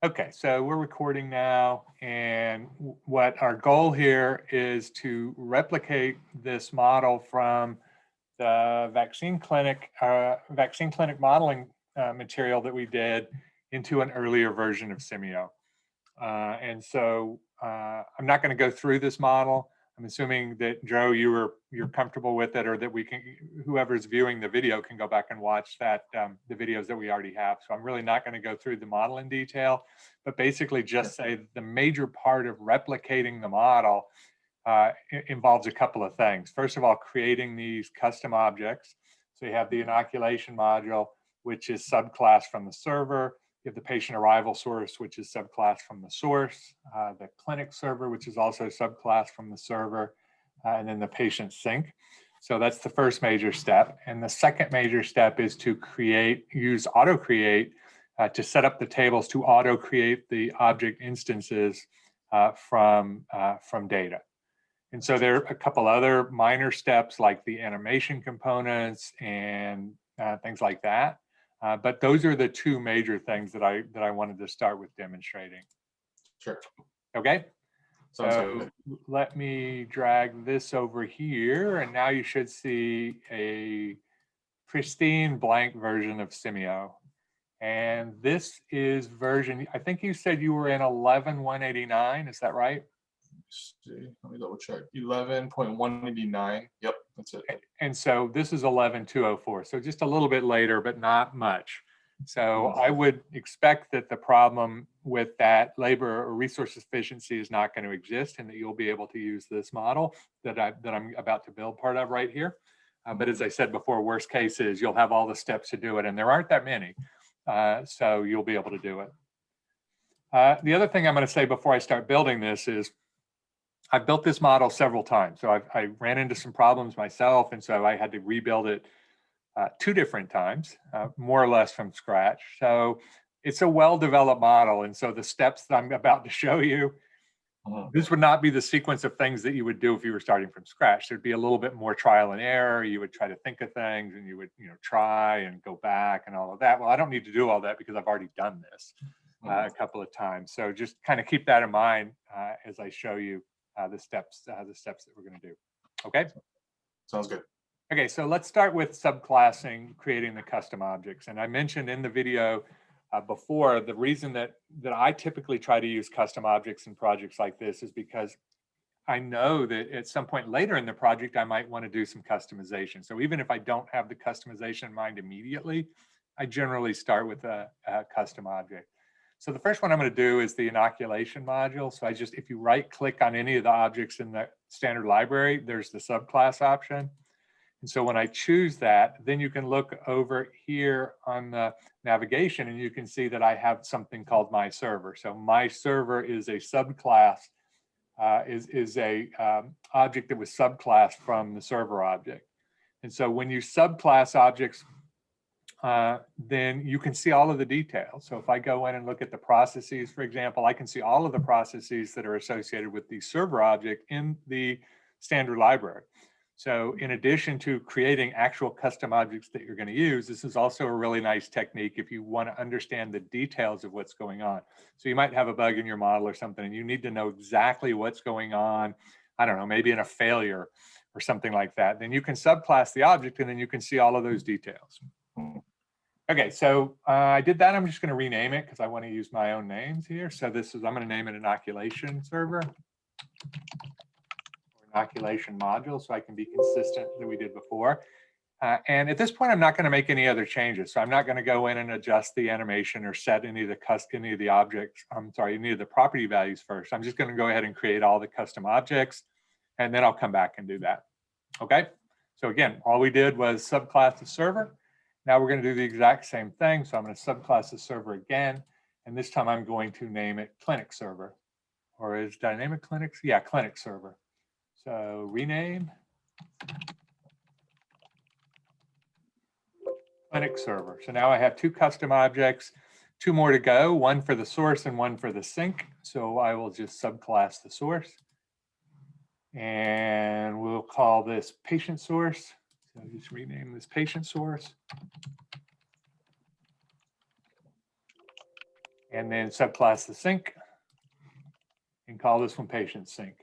Okay, so we're recording now, and what our goal here is to replicate this model from the vaccine clinic modeling material that we did into an earlier version of Simio. And so I'm not going to go through this model. I'm assuming that Joe, you're comfortable with it, or that we can, whoever's viewing the video can go back and watch that the videos that we already have. So I'm really not going to go through the model in detail, but basically just say the major part of replicating the model involves a couple of things. First of all, creating these custom objects. So you have the inoculation module, which is subclass from the server. You have the patient arrival source, which is subclass from the source, the clinic server, which is also subclass from the server, and then the patient sync. So that's the first major step. And the second major step is to use AutoCreate to set up the tables to auto-create the object instances from data. And so there are a couple other minor steps like the animation components and things like that. But those are the two major things that I wanted to start with demonstrating. Sure. Okay. Sounds So good. let me drag this over here, and now you should see a pristine blank version of Simio. And this is version, I think you said you were in 11.189, is that right? See, let me double check. 11.189. Yep, that's it. And so this is 11.204, so just a little bit later, but not much. So I would expect that the problem with that labor or resource efficiency is not going to exist, and that you'll be able to use this model that I'm about to build part of right here. But as I said before, worst case is you'll have all the steps to do it, and there aren't that many, so you'll be able to do it. The other thing I'm going to say before I start building this is I've built this model several times. So I ran into some problems myself, and so I had to rebuild it 2 different times, more or less from scratch. So it's a well-developed model. And so the steps that I'm about to show you, this would not be the sequence of things that you would do if you were starting from scratch. There'd be a little bit more trial and error. You would try to think of things, and you would try and go back and all of that. Well, I don't need to do all that because I've already done this a couple of times. So just kind of keep that in mind as I show you the steps that we're going to do. Okay. Sounds good. Okay, so let's start with subclassing, creating the custom objects. And I mentioned in the video before, the reason that I typically try to use custom objects in projects like this is because I know that at some point later in the project, I might want to do some customization. So even if I don't have the customization in mind immediately, I generally start with a custom object. So the first one I'm going to do is the inoculation module. So if you right click on any of the objects in the standard library, there's the subclass option. And so when I choose that, then you can look over here on the navigation, and you can see that I have something called my server. So my server is a subclass, is a object that was subclassed from the server object. And so when you subclass objects, then you can see all of the details. So if I go in and look at the processes, for example, I can see all of the processes that are associated with the server object in the standard library. So in addition to creating actual custom objects that you're going to use, this is also a really nice technique if you want to understand the details of what's going on. So you might have a bug in your model or something, and you need to know exactly what's going on. I don't know, maybe in a failure or something like that. Then you can subclass the object, and then you can see all of those details. Okay, so I did that. I'm just going to rename it because I want to use my own names here. So I'm going to name it inoculation server. Inoculation module, so I can be consistent that we did before. And at this point, I'm not going to make any other changes. So I'm not going to go in and adjust the animation or set any of the objects. Any of the property values first. I'm just going to go ahead and create all the custom objects, and then I'll come back and do that. Okay. So again, all we did was subclass the server. Now we're going to do the exact same thing. So I'm going to subclass the server again, and this time I'm going to name it clinic server, or is dynamic clinics? Yeah, clinic server. So rename clinic server. So now I have 2 custom objects, 2 more to go, one for the source and one for the sync. So I will just subclass the source, and we'll call this patient source. So just rename this patient source. and then subclass the sync, and call this one patient sync.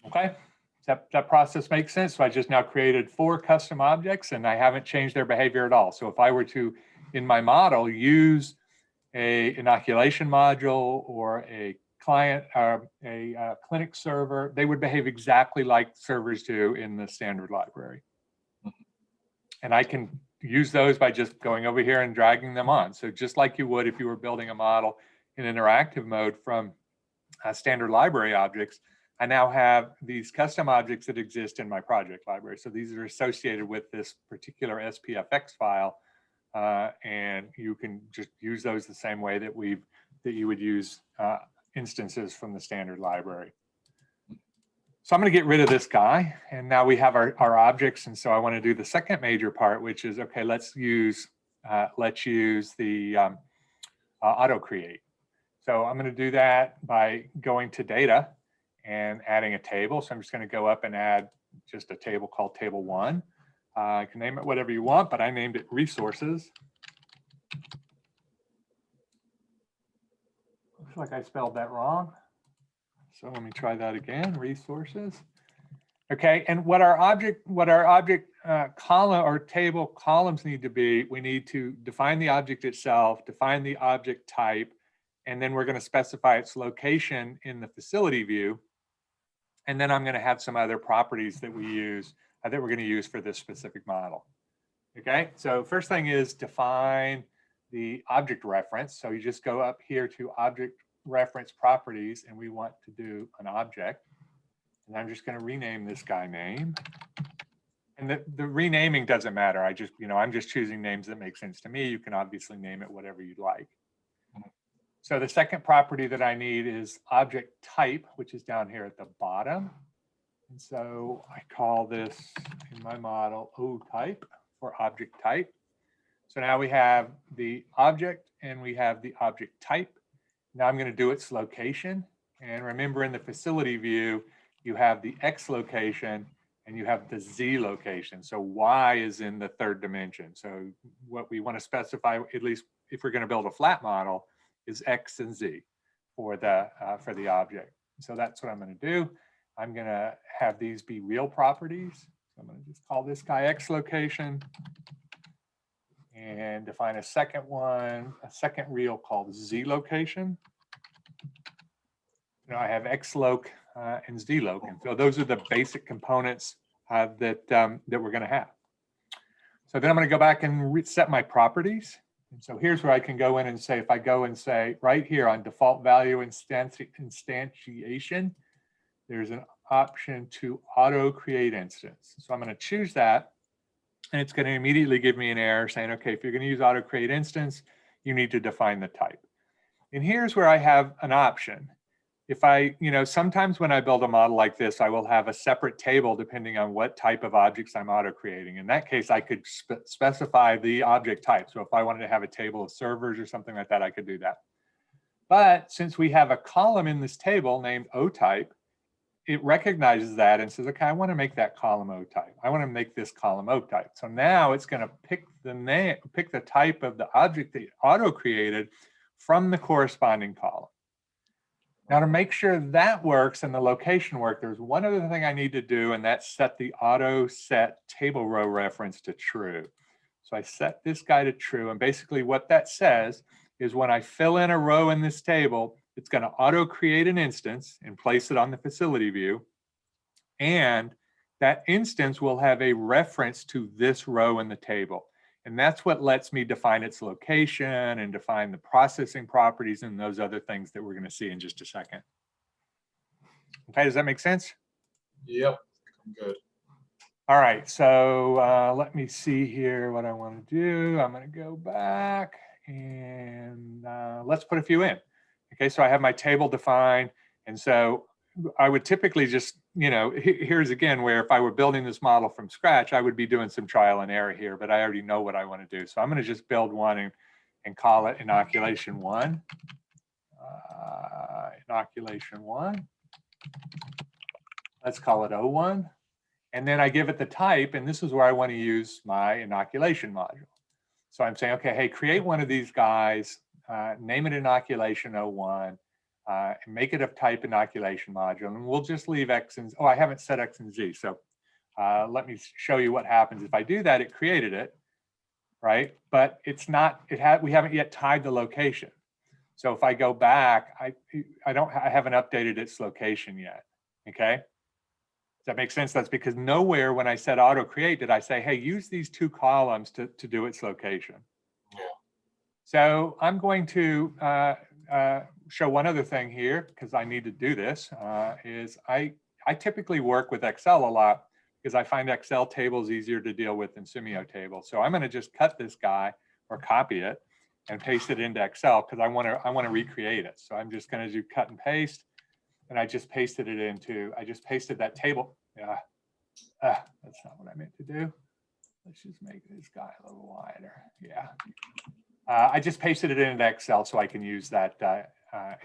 Okay, that process makes sense. So I just now created 4 custom objects and I haven't changed their behavior at all. So if I were to, in my model, use a inoculation module or a client, a clinic server, they would behave exactly like servers do in the standard library. And I can use those by just going over here and dragging them on. So just like you would if you were building a model in interactive mode from standard library objects, I now have these custom objects that exist in my project library. So these are associated with this particular SPFX file, and you can just use those the same way that you would use instances from the standard library. So I'm going to get rid of this guy, and now we have our objects. And so I want to do the second major part, which is, okay, let's use the AutoCreate. So I'm going to do that by going to data and adding a table. So I'm just going to go up and add just a table called table 1. You can name it whatever you want, but I named it resources. Looks like I spelled that wrong. So let me try that again, resources. Okay, and what our object column or table columns need to be, we need to define the object itself, define the object type, and then we're going to specify its location in the facility view. And then I'm going to have some other properties that we use, that we're going to use for this specific model. Okay, so first thing is define the object reference. So you just go up here to object reference properties, and we want to do an object. And I'm just going to rename this guy name. And the renaming doesn't matter. I'm just choosing names that make sense to me. You can obviously name it whatever you'd like. So the second property that I need is object type, which is down here at the bottom. And so I call this in my model O type for object type. So now we have the object and we have the object type. Now I'm going to do its location. And remember, in the facility view, you have the X location and you have the Z location. So Y is in the third dimension. So what we want to specify, at least if we're going to build a flat model, is X and Z for the object. So that's what I'm going to do. I'm going to have these be real properties. So I'm going to just call this guy X location and define a second real called Z location. I have X loc and Z loc, and so those are the basic components that we're going to have. So then I'm going to go back and reset my properties. And so here's where I can go in and say, if I go and say right here on default value instantiation, there's an option to auto create instance. So I'm going to choose that, and it's going to immediately give me an error saying, okay, if you're going to use auto create instance, you need to define the type. And here's where I have an option. If sometimes when I build a model like this, I will have a separate table depending on what type of objects I'm auto creating. In that case, I could specify the object type. So if I wanted to have a table of servers or something like that, I could do that. But since we have a column in this table named O type, it recognizes that and says, okay, I want to make that column O type. I want to make this column O type. So now it's going to pick the type of the object that it auto created from the corresponding column. Now, to make sure that works and the location work, there's one other thing I need to do, and that's set the auto set table row reference to true. So I set this guy to true, and basically what that says is when I fill in a row in this table, it's going to auto create an instance and place it on the facility view, and that instance will have a reference to this row in the table. And that's what lets me define its location and define the processing properties and those other things that we're going to see in just a second. Okay, does that make sense? Yep, I'm good. All right, so let me see here what I want to do. I'm going to go back and let's put a few in. Okay, so I have my table defined. And so I would typically just, here's again where if I were building this model from scratch, I would be doing some trial and error here, but I already know what I want to do. So I'm going to just build one and call it inoculation 1. Inoculation 1. Let's call it O1. And then I give it the type, and this is where I want to use my inoculation module. So I'm saying, okay, hey, create one of these guys, name it inoculation 01, and make it of type inoculation module. And we'll just leave X and, oh, I haven't set X and Z. So let me show you what happens. If I do that, it created it, right? But it's not, we haven't yet tied the location. So if I go back, I haven't updated its location yet, okay? Does that make sense? That's because nowhere when I said auto create did I say, hey, use these two columns to do its location. Yeah. So I'm going to show one other thing here because I need to do this, is I typically work with Excel a lot because I find Excel tables easier to deal with than Simio tables. So I'm going to just cut this guy or copy it and paste it into Excel because I want to recreate it. So I'm just going to do cut and paste, and I just pasted it into. I just pasted that table. Yeah, that's not what I meant to do. Let's just make this guy a little wider. Yeah, I just pasted it into Excel so I can use that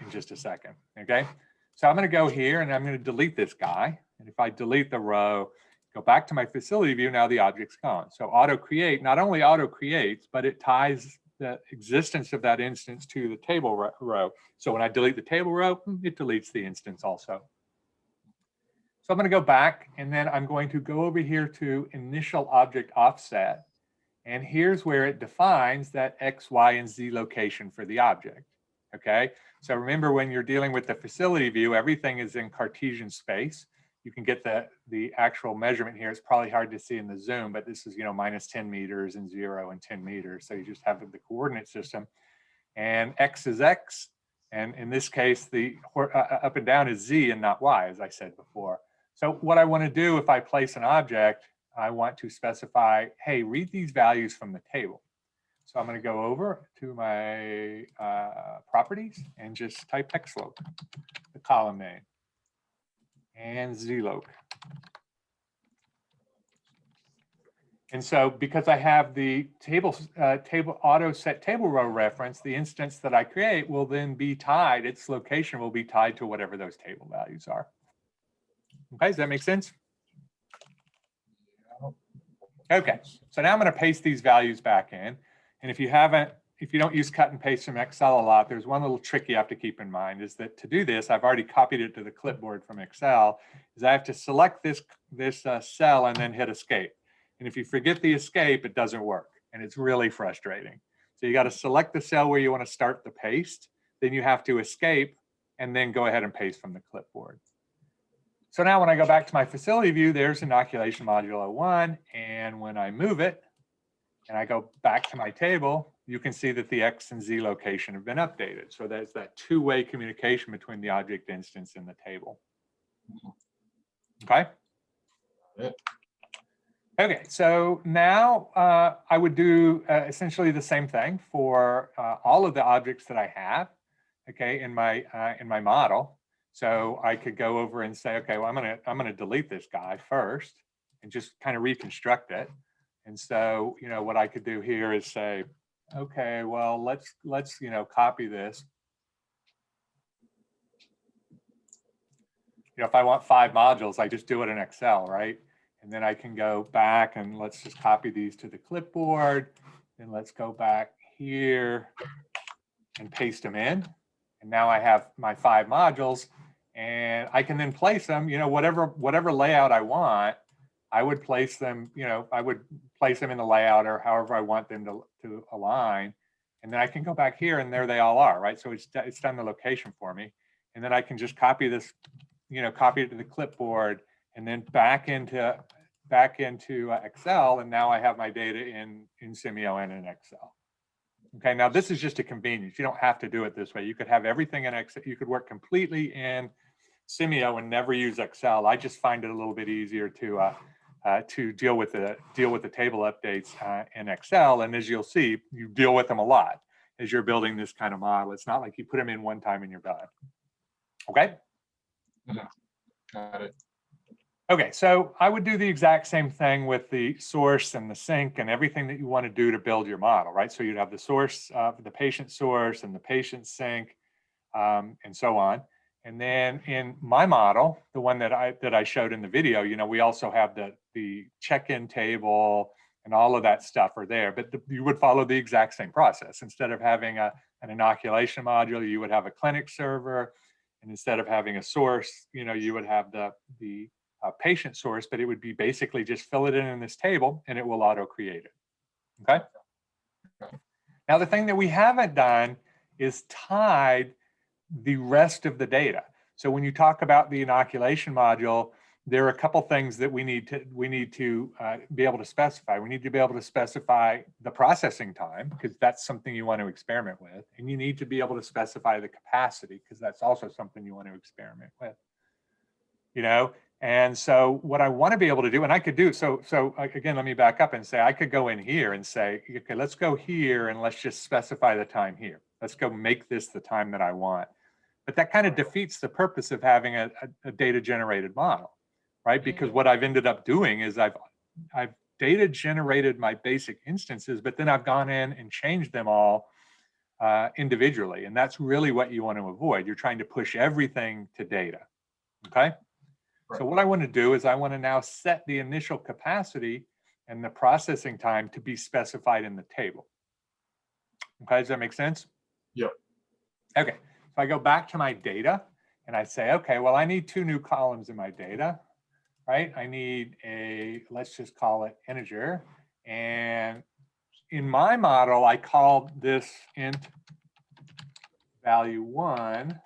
in just a second. Okay, so I'm going to go here and I'm going to delete this guy. And if I delete the row, go back to my facility view, now the object's gone. So auto create not only auto creates, but it ties the existence of that instance to the table row. So when I delete the table row, it deletes the instance also. So I'm going to go back and then I'm going to go over here to initial object offset. And here's where it defines that X, Y, and Z location for the object. Okay, so remember when you're dealing with the facility view, everything is in Cartesian space. You can get the actual measurement here. It's probably hard to see in the zoom, but this is, you know, minus 10 meters and 0 and 10 meters. So you just have the coordinate system, and X is X. And in this case, the up and down is Z and not Y, as I said before. So what I want to do if I place an object, I want to specify, hey, read these values from the table. So I'm going to go over to my properties and just type xloc, the column name, and zloc. And so because I have the table auto set table row reference, the instance that I create will then be tied, its location will be tied to whatever those table values are. Okay, does that make sense? Okay, so now I'm going to paste these values back in. And if you don't use cut and paste from Excel a lot, there's one little trick you have to keep in mind, is that to do this, I've already copied it to the clipboard from Excel, is I have to select this cell and then hit escape. And if you forget the escape, it doesn't work. And it's really frustrating. So you got to select the cell where you want to start the paste. Then you have to escape and then go ahead and paste from the clipboard. So now when I go back to my facility view, there's inoculation module 01. And when I move it and I go back to my table, you can see that the X and Z location have been updated. So there's that two-way communication between the object instance and the table. Okay. Yeah. Okay, so now I would do essentially the same thing for all of the objects that I have, okay, in my model. So I could go over and say, okay, well, I'm gonna delete this guy first and just kind of reconstruct it. And so, you know, what I could do here is say, okay, well, let's you know, copy this. You know, if I want 5 modules, I just do it in Excel, right? And then I can go back and let's just copy these to the clipboard. And let's go back here and paste them in. And now I have my 5 modules, and I can then place them, you know, whatever layout I want, I would place them, you know, I would place them in the layout or however I want them to align. And then I can go back here and there they all are, right? So it's done the location for me. And then I can just copy this, you know, copy it to the clipboard and then back into Excel. And now I have my data in Simio and in Excel. Okay, now this is just a convenience. You don't have to do it this way. You could have everything in Excel. You could work completely in Simio and never use Excel. I just find it a little bit easier to deal with the table updates in Excel. And as you'll see, you deal with them a lot as you're building this kind of model. It's not like you put them in one time and you're done. Okay. Got it. Okay, so I would do the exact same thing with the source and the sink and everything that you want to do to build your model, right? So you'd have the source, the patient source and the patient sink and so on. And then in my model, the one that I showed in the video, you know, we also have the check-in table and all of that stuff are there, but you would follow the exact same process. Instead of having an inoculation module, you would have a clinic server. And instead of having a source, you know, you would have the patient source, but it would be basically just fill it in this table and it will auto create it. Okay. Now, the thing that we haven't done is tied the rest of the data. So when you talk about the inoculation module, there are a couple things that we need to be able to specify. We need to be able to specify the processing time, because that's something you want to experiment with. And you need to be able to specify the capacity, because that's also something you want to experiment with. You know, and so what I want to be able to do, and I could do, so again, let me back up and say, I could go in here and say, okay, let's go here and let's just specify the time here. Let's go make this the time that I want. But that kind of defeats the purpose of having a data generated model, right? Because what I've ended up doing is I've data generated my basic instances, but then I've gone in and changed them all individually. And that's really what you want to avoid. You're trying to push everything to data, okay? So what I want to do is I want to now set the initial capacity and the processing time to be specified in the table. Okay, does that make sense? Yep. Okay, so I go back to my data and I say, okay, well, I need 2 new columns in my data, right? I need a, let's just call it integer. And in my model, I called this int value 1.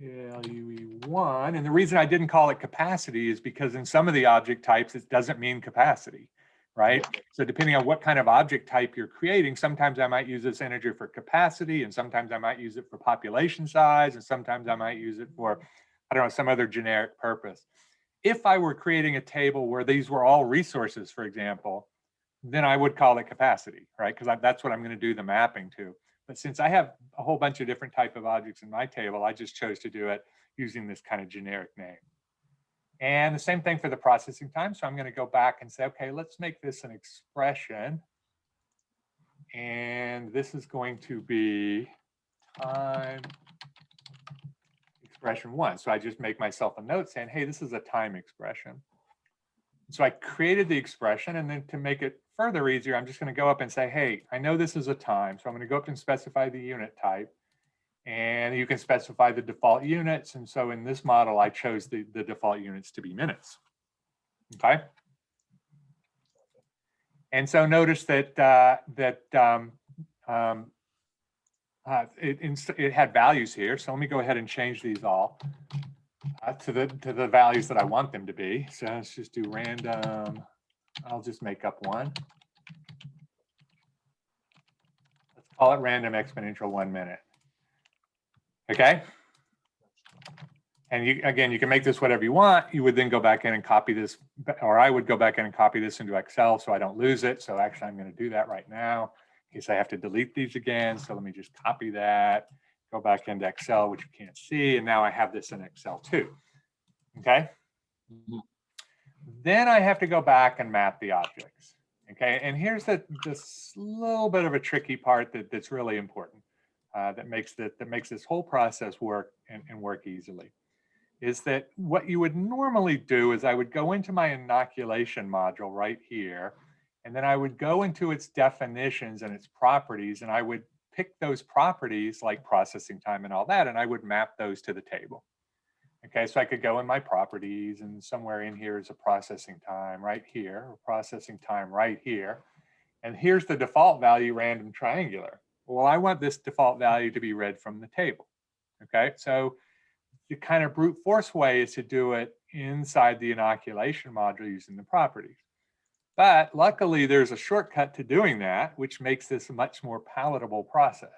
LUE1, and the reason I didn't call it capacity is because in some of the object types, it doesn't mean capacity, right? So depending on what kind of object type you're creating, sometimes I might use this integer for capacity, and sometimes I might use it for population size, and sometimes I might use it for, I don't know, some other generic purpose. If I were creating a table where these were all resources, for example, then I would call it capacity, right? Because that's what I'm going to do the mapping to. But since I have a whole bunch of different type of objects in my table, I just chose to do it using this kind of generic name. And the same thing for the processing time. So I'm going to go back and say, okay, let's make this an expression. And this is going to be time expression 1. So I just make myself a note saying, hey, this is a time expression. So I created the expression, and then to make it further easier, I'm just going to go up and say, hey, I know this is a time. So I'm going to go up and specify the unit type. And you can specify the default units. And so in this model, I chose the default units to be minutes. Okay. And so notice that it had values here. So let me go ahead and change these all to the values that I want them to be. So let's just do random. I'll just make up one. Let's call it random exponential 1 minute. Okay. And again, you can make this whatever you want. You would then go back in and copy this, or I would go back in and copy this into Excel so I don't lose it. So actually, I'm going to do that right now in case I have to delete these again. So let me just copy that, go back into Excel, which you can't see. And now I have this in Excel too. Okay. Then I have to go back and map the objects. Okay. And here's this little bit of a tricky part that's really important, that makes this whole process work and work easily. Is that what you would normally do is I would go into my inoculation module right here, and then I would go into its definitions and its properties, and I would pick those properties like processing time and all that, and I would map those to the table. Okay, so I could go in my properties, and somewhere in here is a processing time right here, or processing time right here. And here's the default value, random triangular. Well, I want this default value to be read from the table. Okay, so the kind of brute force way is to do it inside the inoculation module using the properties. But luckily, there's a shortcut to doing that, which makes this a much more palatable process.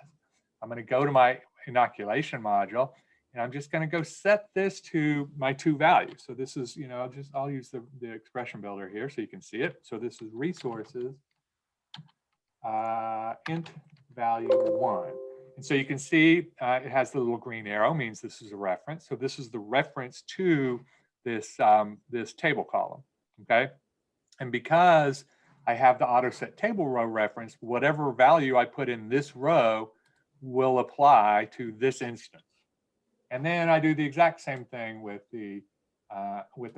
I'm going to go to my inoculation module, and I'm just going to go set this to my 2 values. So this is, you know, I'll use the expression builder here so you can see it. So this is resources int value 1. And so you can see it has the little green arrow, means this is a reference. So this is the reference to this, this table column, okay? And because I have the auto set table row reference, whatever value I put in this row will apply to this instance, And then I do the exact same thing with the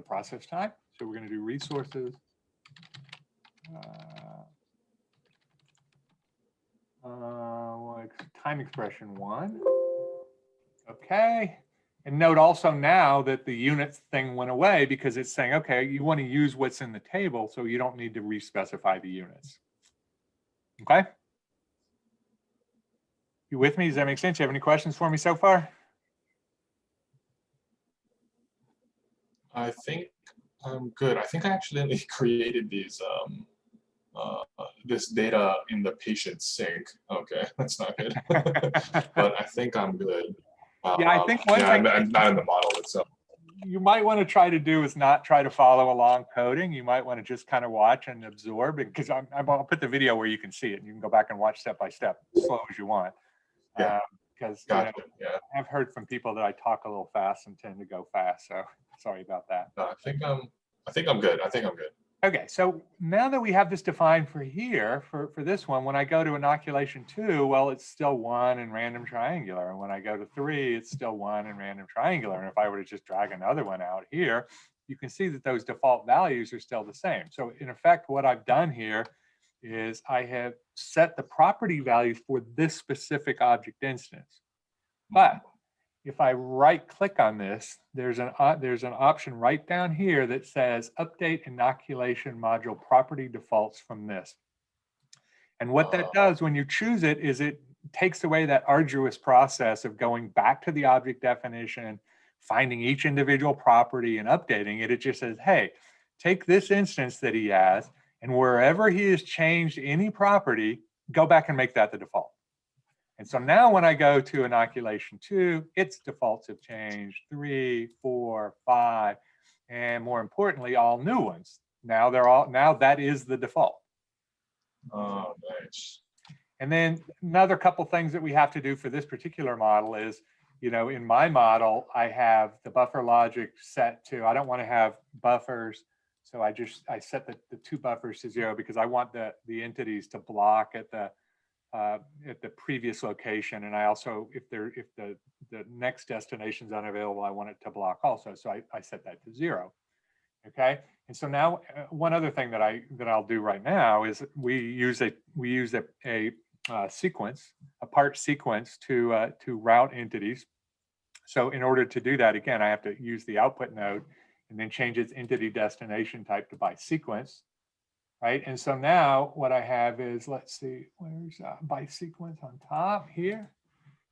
process time. So we're going to do resources. Time expression 1. Okay. And note also now that the units thing went away because it's saying, okay, you want to use what's in the table, so you don't need to re-specify the units. Okay. You with me? Does that make sense? You have any questions for me so far? I think I'm good. I think I accidentally created these this data in the patient sync. Okay, that's not good. But I think I'm good. Yeah, I think one thing I'm not in the model itself. You might want to try to do is not try to follow along coding. You might want to just kind of watch and absorb, because I'll put the video where you can see it. And you can go back and watch step by step, as slow as you want. Yeah. Because Gotcha. Yeah. I've heard from people that I talk a little fast and tend to go fast. So sorry about that. No, I think I'm good. I think I'm good. Okay, so now that we have this defined for here, for this one, when I go to inoculation 2, well, it's still 1 and random triangular. And when I go to 3, it's still 1 and random triangular. And if I were to just drag another one out here, you can see that those default values are still the same. So in effect, what I've done here is I have set the property values for this specific object instance. But if I right click on this, there's an option right down here that says update inoculation module property defaults from this. And what that does when you choose it is it takes away that arduous process of going back to the object definition, finding each individual property and updating it. It just says, hey, take this instance that he has, and wherever he has changed any property, go back and make that the default. And so now when I go to inoculation 2, its defaults have changed 3, 4, 5, and more importantly, all new ones. Now that is the default. Oh, nice. And then another couple things that we have to do for this particular model is, in my model, I have the buffer logic set to, I don't want to have buffers. So I set the 2 buffers to 0 because I want the entities to block at the previous location, and I also, if the next destination is unavailable, I want it to block also. So I set that to 0. Okay, and so now one other thing that I'll do right now is we use a sequence, a part sequence to route entities. So in order to do that, again, I have to use the output node and then change its entity destination type to by sequence. Right, and so now what I have is, let's see, where's by sequence on top here.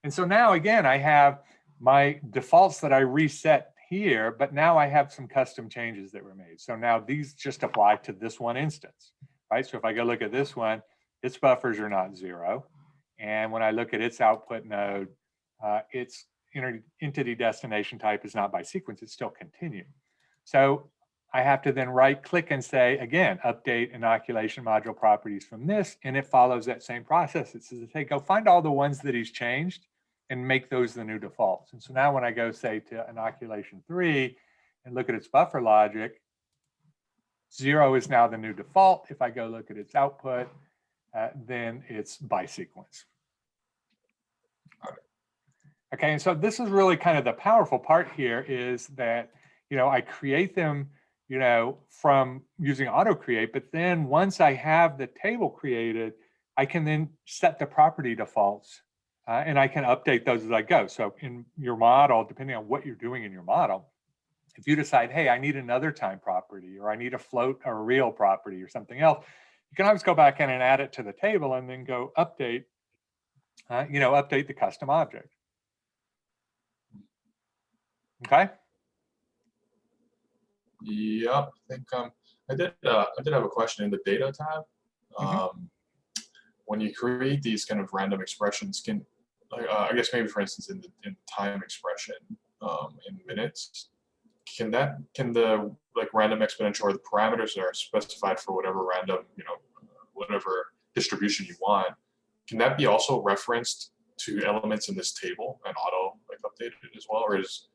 And so now again, I have my defaults that I reset here, but now I have some custom changes that were made. So now these just apply to this one instance, right? So if I go look at this one, its buffers are not 0. And when I look at its output node, its entity destination type is not by sequence, it's still continue. So I have to then right click and say, again, update inoculation module properties from this, and it follows that same process. It says, hey, go find all the ones that he's changed and make those the new defaults. And so now when I go, say, to inoculation 3 and look at its buffer logic, 0 is now the new default. If I go look at its output, then it's by sequence. Okay, and so this is really kind of the powerful part here, is that, I create them from using AutoCreate, but then once I have the table created, I can then set the property defaults and I can update those as I go. So in your model, depending on what you're doing in your model, if you decide, hey, I need another time property, or I need a float or a real property or something else, you can always go back in and add it to the table and then go update, update the custom object. Okay. Yep, I think I did have a question in the data tab. When you create these kind of random expressions, can I guess maybe for instance in the time expression in minutes, can the random exponential, or the parameters that are specified for whatever random whatever distribution you want, can that be also referenced to elements in this table and auto updated as well, or is,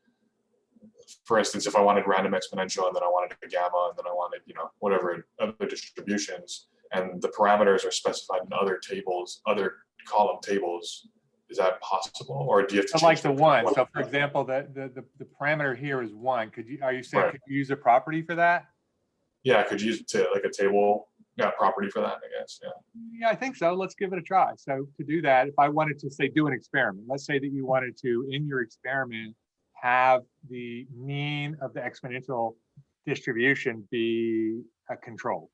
for instance, if I wanted random exponential and then I wanted a gamma and then I wanted, whatever other distributions, and the parameters are specified in other tables, other column tables, Is that possible, or do you have to So like change the one, so for example, the parameter here is one. Are you saying, Right. could you use a property for that? Yeah, I could use it to like a table, yeah, property for that, I guess. Yeah. Yeah, I think so. Let's give it a try. So to do that, if I wanted to say do an experiment, let's say that you wanted to, in your experiment, have the mean of the exponential distribution be a control.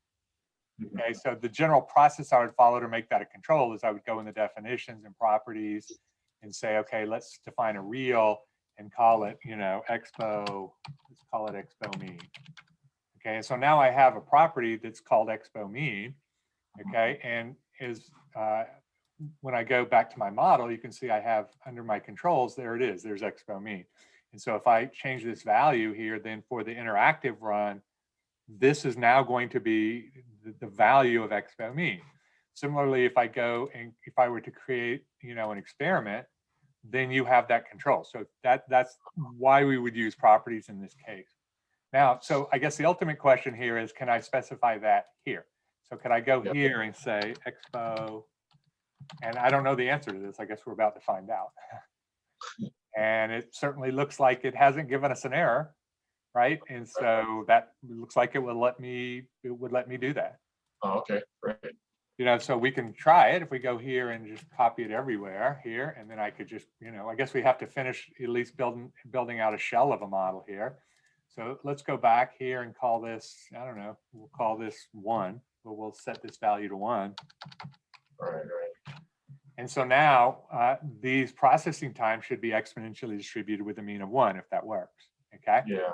Mhm. Okay, so the general process I would follow to make that a control is I would go in the definitions and properties and say, okay, let's define a real and call it, expo, let's call it expo mean. Okay, so now I have a property that's called expo mean. Okay, and when I go back to my model, you can see I have under my controls, there it is, there's expo mean. And so if I change this value here, then for the interactive run, this is now going to be the value of expo mean. Similarly, if I go and if I were to create, an experiment, then you have that control. So that's why we would use properties in this case. Now, so I guess the ultimate question here is, can I specify that here? So could I go here and say expo, and I don't know the answer to this. I guess we're about to find out. And it certainly looks like it hasn't given us an error, right? And so that looks like it would let me do that. Oh, okay, great. So we can try it if we go here and just copy it everywhere here, and then I could just, I guess we have to finish at least building out a shell of a model here. So let's go back here and call this, I don't know, we'll call this 1, but we'll set this value to 1. Right. And so now these processing times should be exponentially distributed with a mean of 1, if that works. Okay. Yeah.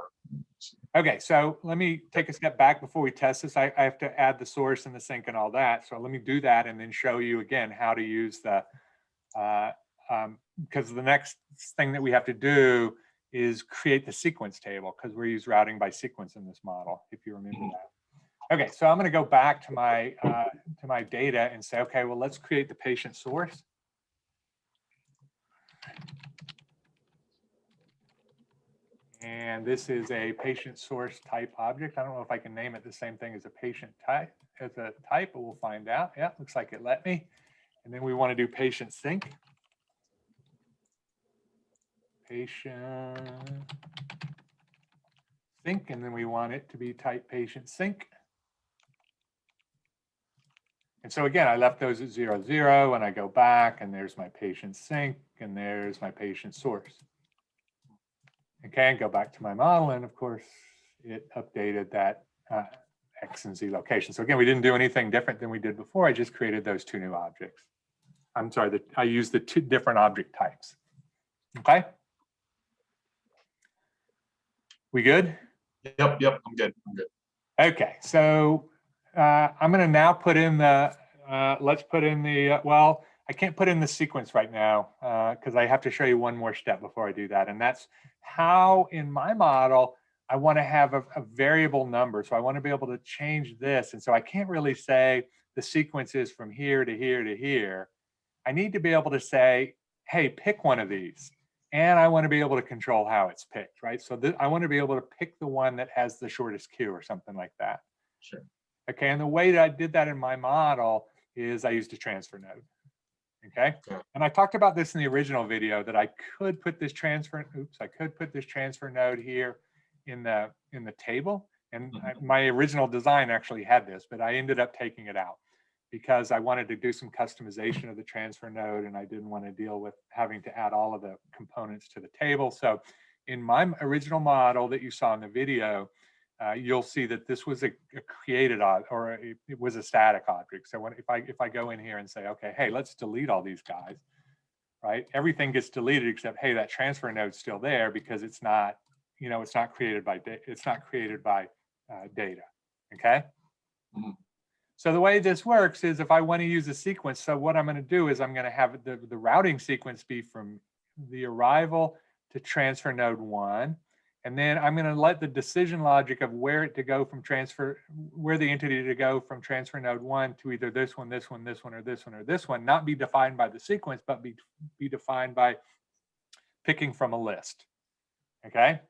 Okay, so let me take a step back before we test this. I have to add the source and the sink and all that. So let me do that and then show you again how to use the, because the next thing that we have to do is create the sequence table, because we use routing by sequence in this model, if you remember that. Okay, so I'm going to go back to my data and say, okay, well, let's create the patient source. And this is a patient source type object. I don't know if I can name it the same thing as a patient type, but we'll find out. Yeah, looks like it let me. And then we want to do patient sync. Patient sync, and then we want it to be type patient sync. And so again, I left those at 0, 0, and I go back, and there's my patient sync, and there's my patient source. Okay, and go back to my model, and of course, it updated that X and Z location. So again, we didn't do anything different than we did before. I just created those 2 new objects. I'm sorry, I used the 2 different object types. Okay. We good? Yep, I'm good. Okay, so I'm going to now put in the, let's put in the, well, I can't put in the sequence right now because I have to show you one more step before I do that. And that's how in my model, I want to have a variable number. So I want to be able to change this. And so I can't really say the sequence is from here to here to here. I need to be able to say, hey, pick one of these. And I want to be able to control how it's picked, right? So I want to be able to pick the one that has the shortest queue or something like that. Sure. Okay, and the way that I did that in my model is I used a transfer node. Okay, and I talked about this in the original video that I could put this transfer, I could put this transfer node here in the table. And my original design actually had this, but I ended up taking it out because I wanted to do some customization of the transfer node and I didn't want to deal with having to add all of the components to the table. So in my original model that you saw in the video, you'll see that this was a created or it was a static object. So if I go in here and say, okay, hey, let's delete all these guys, right? Everything gets deleted except, hey, that transfer node's still there because it's not, it's not created by data. Okay. Mm-hmm. So the way this works is if I want to use a sequence, so what I'm going to do is I'm going to have the routing sequence be from the arrival to transfer node 1. And then I'm going to let the decision logic of where the entity to go from transfer node 1 to either this one, this one, this one, or this one, or this one, not be defined by the sequence, but be defined by picking from a list. Okay.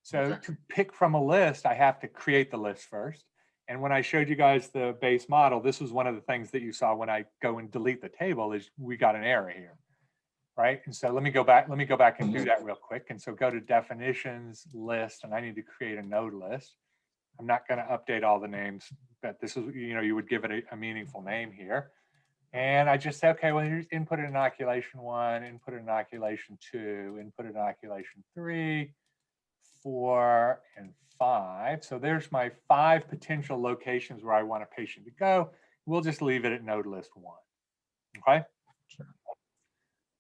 So to pick from a list, I have to create the list first. And when I showed you guys the base model, this was one of the things that you saw when I go and delete the table is we got an error here. right? And so let me go back and do that real quick. And so go to definitions list, and I need to create a node list. I'm not going to update all the names, but this is, you would give it a meaningful name here. And I just say, okay, well, here's input inoculation 1, input inoculation 2, input inoculation 3, 4, and 5. So there's my 5 potential locations where I want a patient to go. We'll just leave it at node list 1. Okay. Sure.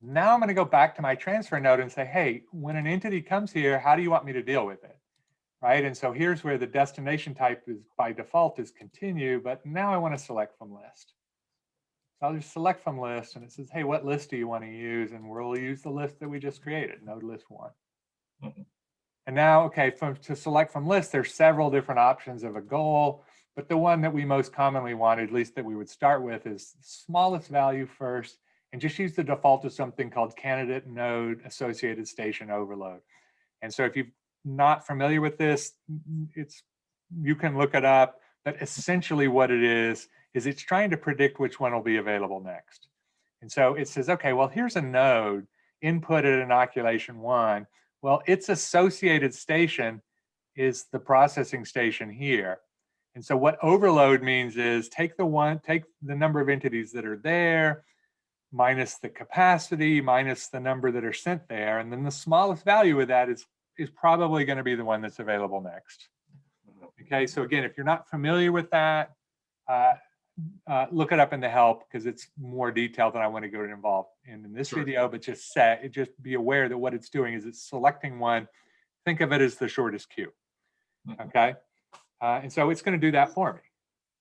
Now I'm going to go back to my transfer node and say, hey, when an entity comes here, how do you want me to deal with it? Right. And so here's where the destination type is by default is continue, but now I want to select from list. So I'll just select from list, and it says, hey, what list do you want to use? And we'll use the list that we just created, node list 1. Mm-hmm. And now, okay, to select from list, there's several different options of a goal, but the one that we most commonly want, at least that we would start with, is smallest value first, and just use the default of something called candidate node associated station overload. And so if you're not familiar with this, you can look it up, but essentially what it is it's trying to predict which one will be available next. And so it says, okay, well, here's a node input at inoculation 1. Well, its associated station is the processing station here. And so what overload means is take the number of entities that are there, minus the capacity, minus the number that are sent there. And then the smallest value of that is probably going to be the one that's available next. Okay, so again, if you're not familiar with that, look it up in the help, because it's more detailed than I want to go involved in this Sure. video, but just be aware that what it's doing is it's selecting one. Think of it as the shortest queue. Okay. And so it's going to do that for me.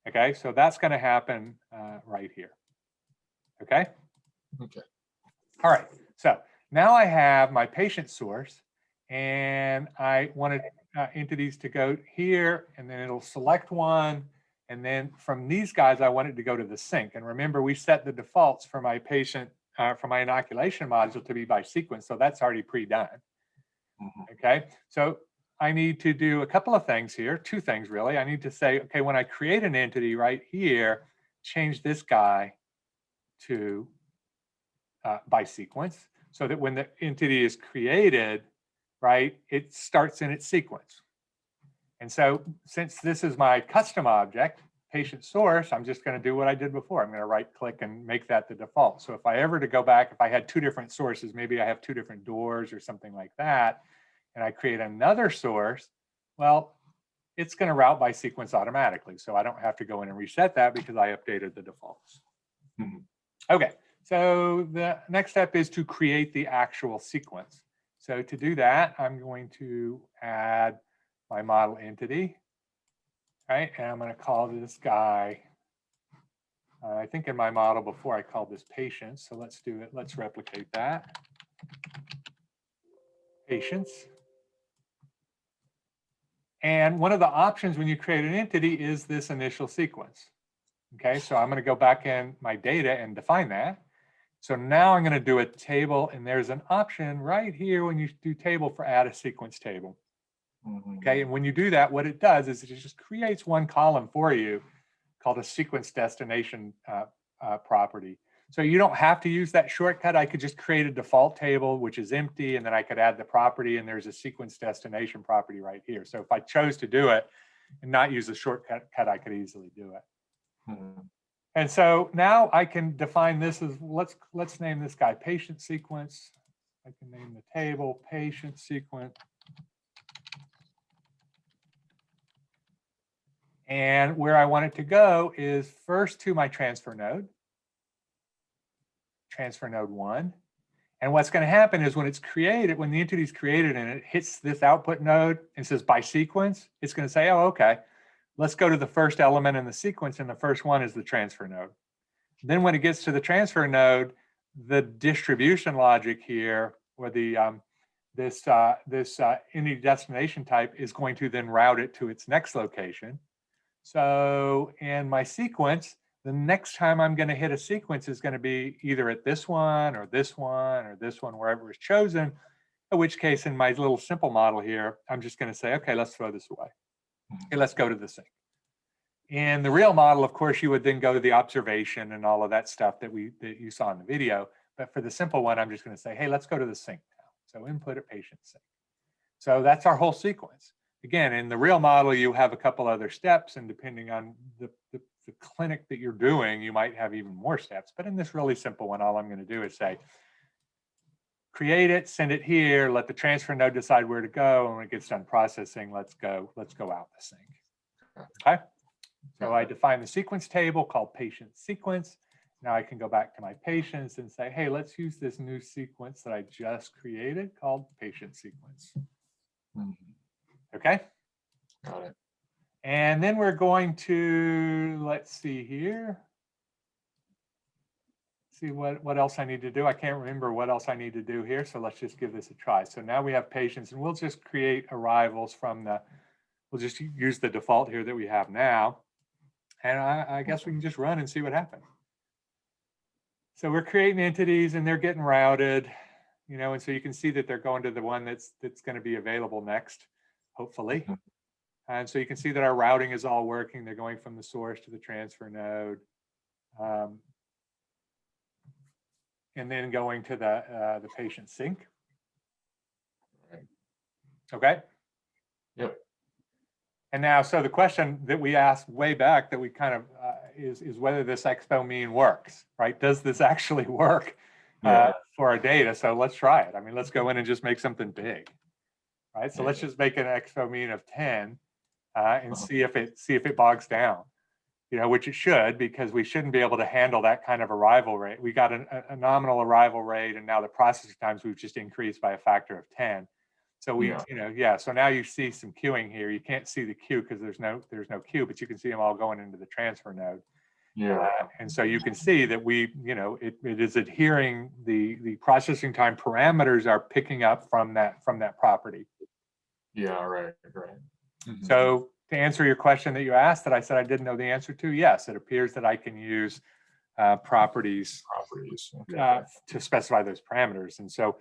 Okay. So that's going to happen right here. Okay. Okay. All right. So now I have my patient source, and I wanted entities to go here, and then it'll select one. And then from these guys, I want it to go to the sink. And remember, we set the defaults for my patient, for my inoculation module to be by sequence. So that's already pre-done. Mm-hmm. Okay. So I need to do a couple of things here, 2 things really. I need to say, okay, when I create an entity right here, change this guy to by sequence, so that when the entity is created, right, it starts in its sequence. And so since this is my custom object, patient source, I'm just going to do what I did before. I'm going to right click and make that the default. So if I ever to go back, if I had 2 different sources, maybe I have 2 different doors or something like that, and I create another source, well, it's going to route by sequence automatically. So I don't have to go in and reset that because I updated the defaults. Mm-hmm. Okay, so the next step is to create the actual sequence. So to do that, I'm going to add my model entity, right? And I'm going to call this guy, I think in my model before I called this patient. So let's do it. Let's replicate that. Patients. And one of the options when you create an entity is this initial sequence. Okay, so I'm going to go back in my data and define that. So now I'm going to do a table, and there's an option right here when you do table for add a sequence table. Mm-hmm. Okay, and when you do that, what it does is it just creates one column for you called a sequence destination property. So you don't have to use that shortcut. I could just create a default table, which is empty, and then I could add the property, and there's a sequence destination property right here. So if I chose to do it and not use a shortcut, I could easily do it. Mm-hmm. And so now I can define this as, let's name this guy patient sequence. I can name the table patient sequence. And where I want it to go is first to my transfer node 1. And what's going to happen is when it's created, when the entity is created and it hits this output node and says by sequence, it's going to say, oh, okay, let's go to the first element in the sequence. And the first one is the transfer node. Then when it gets to the transfer node, the distribution logic here, or the this entity destination type is going to then route it to its next location. So in my sequence, the next time I'm going to hit a sequence is going to be either at this one or this one or this one, wherever it's chosen, in which case in my little simple model here, I'm just going to say, okay, let's throw this away. Okay, let's go to the sink. In the real model, of course, you would then go to the observation and all of that stuff that you saw in the video. But for the simple one, I'm just going to say, hey, let's go to the sink now. So input a patient sink. So that's our whole sequence. Again, in the real model, you have a couple other steps, and depending on the clinic that you're doing, you might have even more steps. But in this really simple one, all I'm going to do is say, create it, send it here, let the transfer node decide where to go, and when it gets done processing, let's go out the sink. Okay. So I define the sequence table called patient sequence. Now I can go back to my patients and say, hey, let's use this new sequence that I just created called patient sequence. Okay. Got it. And then we're going to, let's see here. See what else I need to do. I can't remember what else I need to do here. So let's just give this a try. So now we have patients, and we'll just create arrivals from we'll just use the default here that we have now. And I guess we can just run and see what happens. So we're creating entities and they're getting routed, and so you can see that they're going to the one that's going to be available next, hopefully. And so you can see that our routing is all working. They're going from the source to the transfer node. And then going to the patient sink. Okay. Yep. And now, so the question that we asked way back that we kind of is whether this expo mean works, right? Does this actually work for our data? So let's try it. I mean, let's go in and just make something big, right? So let's just make an expo mean of 10 and see if it bogs down, which it should, because we shouldn't be able to handle that kind of arrival rate. We got a nominal arrival rate, and now the processing times we've just increased by a factor of 10. So so now you see some queuing here. You can't see the queue because there's no queue, but you can see them all going into the transfer node. Yeah. And so you can see that it is adhering, the processing time parameters are picking up from that property. Yeah, right. So to answer your question that you asked that I said I didn't know the answer to, yes, it appears that I can use properties to specify those parameters. And so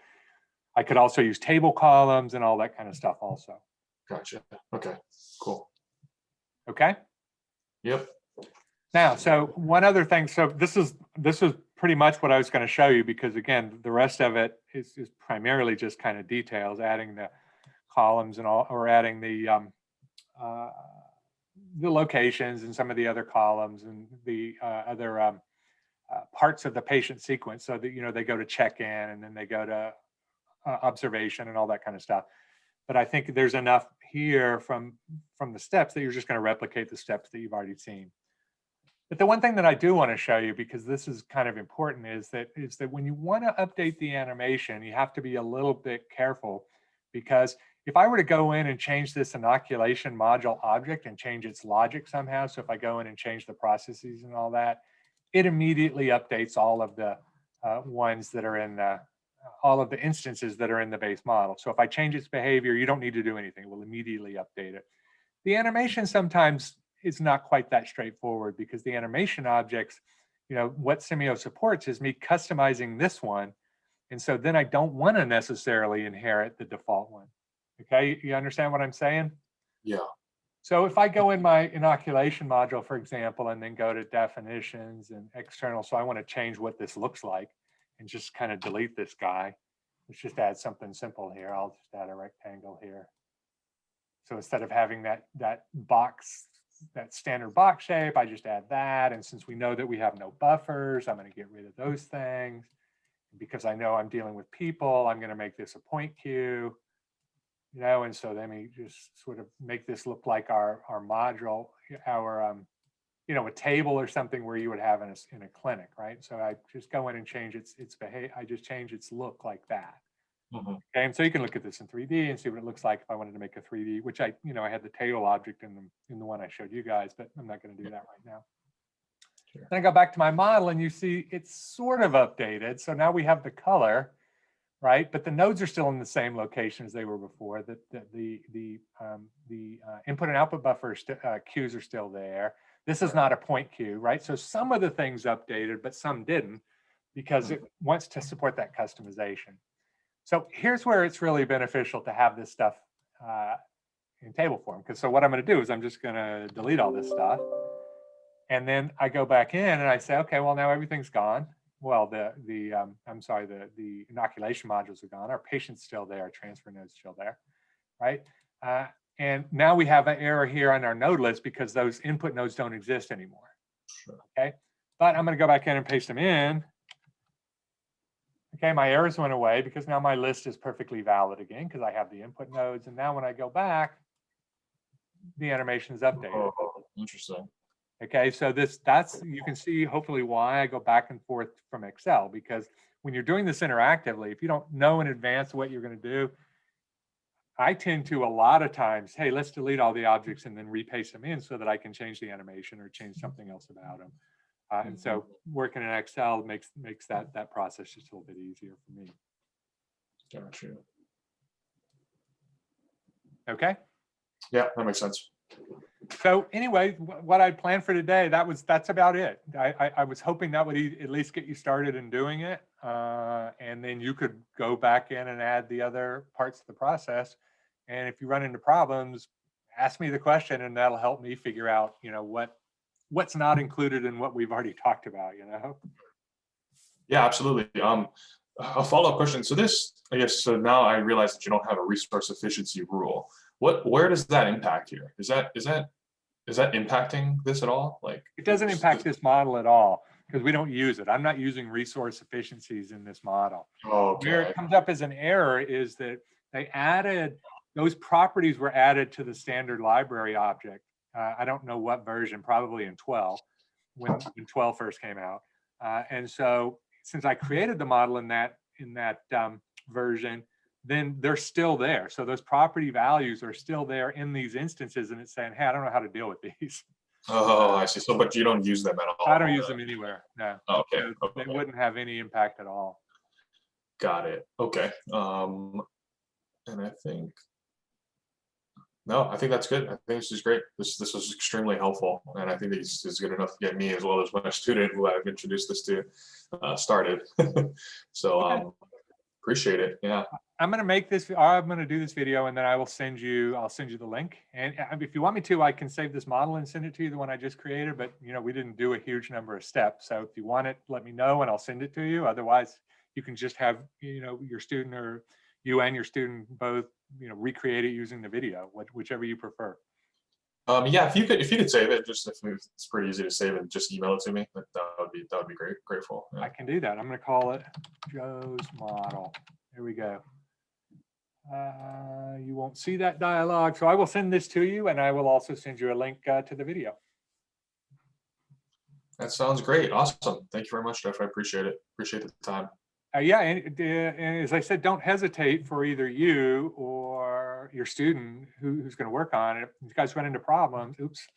I could also use table columns and all that kind of stuff also. Gotcha. Okay, cool. Okay. Yep. Now, so one other thing. So this is pretty much what I was going to show you, because again, the rest of it is primarily just kind of details, adding the columns and all, or adding the locations and some of the other columns and the other parts of the patient sequence, so that they go to check-in and then they go to observation and all that kind of stuff. But I think there's enough here from the steps that you're just going to replicate the steps that you've already seen. But the one thing that I do want to show you, because this is kind of important, is that when you want to update the animation, you have to be a little bit careful, because if I were to go in and change this inoculation module object and change its logic somehow, so if I go in and change the processes and all that, it immediately updates all of the ones that are in all of the instances that are in the base model. So if I change its behavior, you don't need to do anything. It will immediately update it. The animation sometimes is not quite that straightforward, because the animation objects, what Simio supports is me customizing this one. And so then I don't want to necessarily inherit the default one. Okay, you understand what I'm saying? Yeah. So if I go in my inoculation module, for example, and then go to definitions and external, so I want to change what this looks like and just kind of delete this guy. Let's just add something simple here. I'll just add a rectangle here. So instead of having that box, that standard box shape, I just add that. And since we know that we have no buffers, I'm going to get rid of those things. Because I know I'm dealing with people, I'm going to make this a point queue. And so let me just sort of make this look like our module, our a table or something where you would have in a clinic, right? So I just go in and change its behavior. I just change its look like that. Okay, and so you can look at this in 3D and see what it looks like if I wanted to make a 3D, which I had the table object in the one I showed you guys, but I'm not going to do that right now. Sure. Then I go back to my model and you see it's sort of updated. So now we have the color, right? But the nodes are still in the same location as they were before. The input and output buffer queues are still there. This is not a point queue, right? So some of the things updated, but some didn't, because it wants to support that customization. So here's where it's really beneficial to have this stuff in table form. Because so what I'm going to do is I'm just going to delete all this stuff. And then I go back in and I say, okay, well, now everything's gone. well, I'm sorry, the inoculation modules are gone. Our patient's still there, our transfer node's still there, right? And now we have an error here on our node list because those input nodes don't exist anymore. Sure. Okay, but I'm going to go back in and paste them in. Okay, my errors went away because now my list is perfectly valid again because I have the input nodes. And now when I go back, the animation is updated. Oh, interesting. Okay, so that's you can see hopefully why I go back and forth from Excel, because when you're doing this interactively, if you don't know in advance what you're going to do, I tend to a lot of times, hey, let's delete all the objects and then repaste them in so that I can change the animation or change something else about them. And so working in Excel makes that process just a little bit easier for me. Gotcha. Okay. Yeah, that makes sense. So anyway, what I planned for today, that's about it. I was hoping that would at least get you started in doing it. And then you could go back in and add the other parts of the process. And if you run into problems, ask me the question and that'll help me figure out, what's not included in what we've already talked about, Yeah, absolutely. A follow-up question. So this, I guess, so now I realize that you don't have a resource efficiency rule. Where does that impact here? Is that impacting this at all? Like, it doesn't impact this model at all because we don't use it. I'm not using resource efficiencies in this model. Okay. Where it comes up as an error is that those properties were added to the standard library object. I don't know what version, probably in 12, when 12 first came out. And so since I created the model in that version, then they're still there. So those property values are still there in these instances, and it's saying, hey, I don't know how to deal with these. Oh, I see. So, but you don't use them at all? I don't use them anywhere, no. Okay. So they wouldn't have any impact at all. Got it. Okay. And I think, no, I think that's good. I think this is great. This was extremely helpful, and I think this is good enough to get me, as well as my student who I've introduced this to, started. So Okay. Appreciate it. Yeah. I'm going to do this video, and then I'll send you the link. And if you want me to, I can save this model and send it to you, the one I just created, but we didn't do a huge number of steps. So if you want it, let me know and I'll send it to you. Otherwise, you can just have, your student, or you and your student both, recreate it using the video, whichever you prefer. Yeah, if you could save it, just if it's pretty easy to save it, just email it to me. That would be great. Grateful. Yeah. I can do that. I'm going to call it Joe's model. There we go. You won't see that dialog, so I will send this to you, and I will also send you a link to the video. That sounds great. Awesome. Thank you very much, Jeff. I appreciate it. Appreciate the time. Yeah, and as I said, don't hesitate for either you or your student who's going to work on it. If you guys run into problems, oops,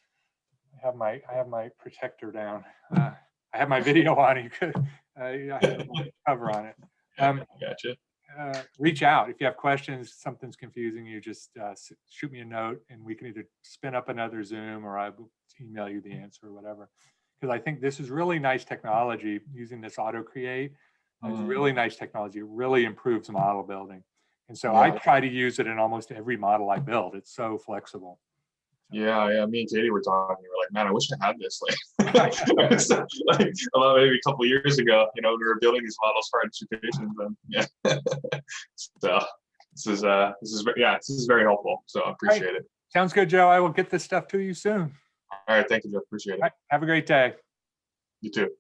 I have my protector down. I have my video on. You could I have my cover on it. Gotcha. Reach out if you have questions, something's confusing you, just shoot me a note and we can either spin up another Zoom or I will email you the answer or whatever. Because I think this is really nice technology. Using this AutoCreate is really nice technology. It really improves model building. And so I try to use it in almost every model I build. It's so flexible. Yeah. Me and Katie were talking. We were like, man, I wish I had this. Like about maybe a couple of years ago, we were building these models for our dissertations, and yeah. So this is very helpful. So I appreciate it. Sounds good, Joe. I will get this stuff to you soon. All right, thank you, Jeff. Appreciate it. All right, have a great day. You too.